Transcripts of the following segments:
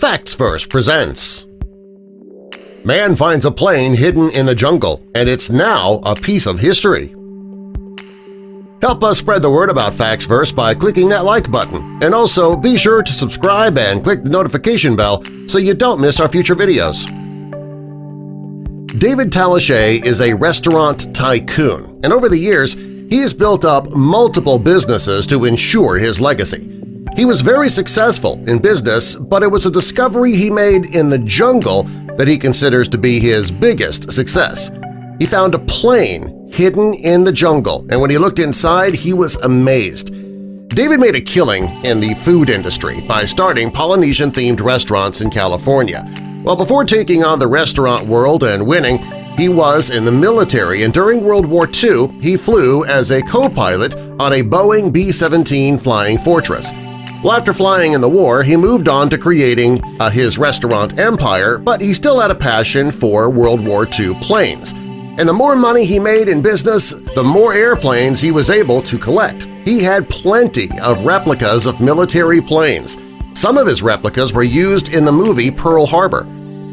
FactsVerse presents Man finds a plane hidden in the jungle, and it's now a piece of history. Help us spread the word about FactsVerse by clicking that like button, and also be sure to subscribe and click the notification bell so you don't miss our future videos. David Talashay is a restaurant tycoon, and over the years he has built up multiple businesses to ensure his legacy. He was very successful in business, but it was a discovery he made in the jungle that he considers to be his biggest success. He found a plane hidden in the jungle, and when he looked inside, he was amazed. David made a killing in the food industry by starting Polynesian-themed restaurants in California. Well, before taking on the restaurant world and winning, he was in the military, and during World War II he flew as a co-pilot on a Boeing B-17 Flying Fortress. Well, after flying in the war, he moved on to creating his restaurant empire, but he still had a passion for World War II planes. And the more money he made in business, the more airplanes he was able to collect. He had plenty of replicas of military planes. Some of his replicas were used in the movie Pearl Harbor.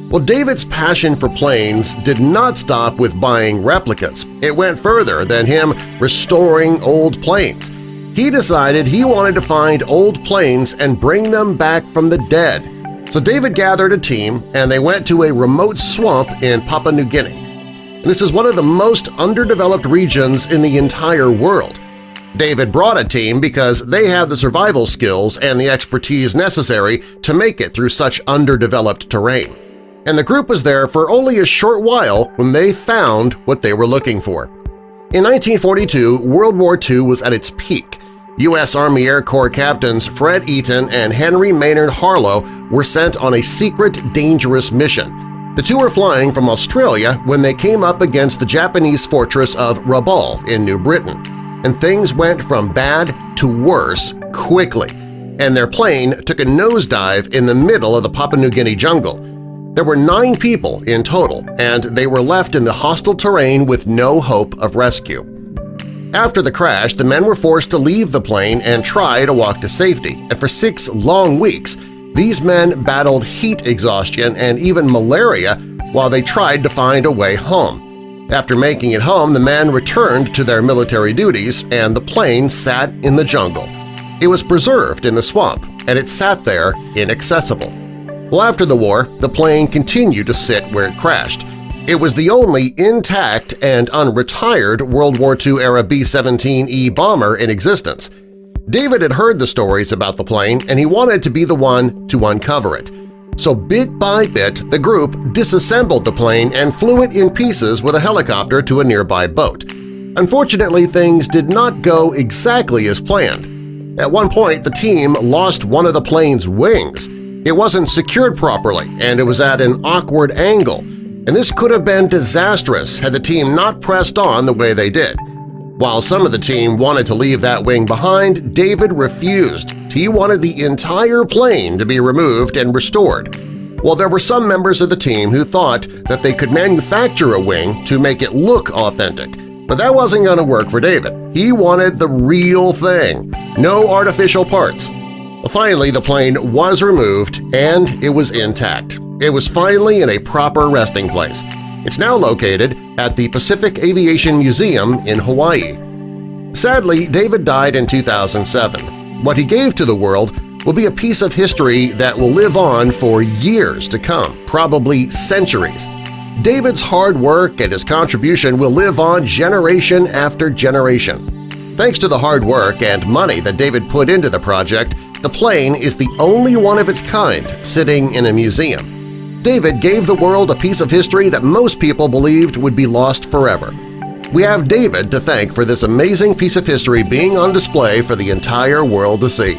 Well, David's passion for planes did not stop with buying replicas. It went further than him restoring old planes. He decided he wanted to find old planes and bring them back from the dead. So David gathered a team and they went to a remote swamp in Papua New Guinea. This is one of the most underdeveloped regions in the entire world. David brought a team because they had the survival skills and the expertise necessary to make it through such underdeveloped terrain. And the group was there for only a short while when they found what they were looking for. In 1942, World War II was at its peak. U.S. Army Air Corps captains Fred Eaton and Henry Maynard Harlow were sent on a secret, dangerous mission. The two were flying from Australia when they came up against the Japanese fortress of Rabaul in New Britain, and things went from bad to worse quickly, and their plane took a nosedive in the middle of the Papua New Guinea jungle. There were 9 people in total, and they were left in the hostile terrain with no hope of rescue. After the crash, the men were forced to leave the plane and try to walk to safety, and for 6 long weeks these men battled heat exhaustion and even malaria while they tried to find a way home. After making it home, the men returned to their military duties and the plane sat in the jungle. It was preserved in the swamp, and it sat there inaccessible. Well, after the war, the plane continued to sit where it crashed. It was the only intact and unretired World War II-era B-17E bomber in existence. David had heard the stories about the plane and he wanted to be the one to uncover it. So bit by bit, the group disassembled the plane and flew it in pieces with a helicopter to a nearby boat. Unfortunately, things did not go exactly as planned. At one point, the team lost one of the plane's wings. It wasn't secured properly and it was at an awkward angle. And this could have been disastrous had the team not pressed on the way they did. While some of the team wanted to leave that wing behind, David refused. He wanted the entire plane to be removed and restored. Well, there were some members of the team who thought that they could manufacture a wing to make it look authentic, but that wasn't going to work for David. He wanted the real thing, no artificial parts. Finally, the plane was removed and it was intact. It was finally in a proper resting place. It's now located at the Pacific Aviation Museum in Hawaii. Sadly, David died in 2007. What he gave to the world will be a piece of history that will live on for years to come, probably centuries. David's hard work and his contribution will live on generation after generation. Thanks to the hard work and money that David put into the project, the plane is the only one of its kind sitting in a museum. David gave the world a piece of history that most people believed would be lost forever. We have David to thank for this amazing piece of history being on display for the entire world to see.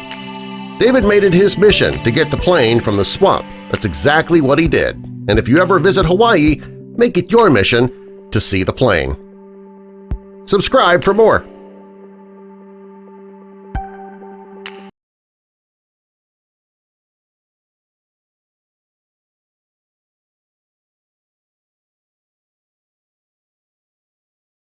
David made it his mission to get the plane from the swamp. That's exactly what he did. And if you ever visit Hawaii, make it your mission to see the plane. Subscribe for more.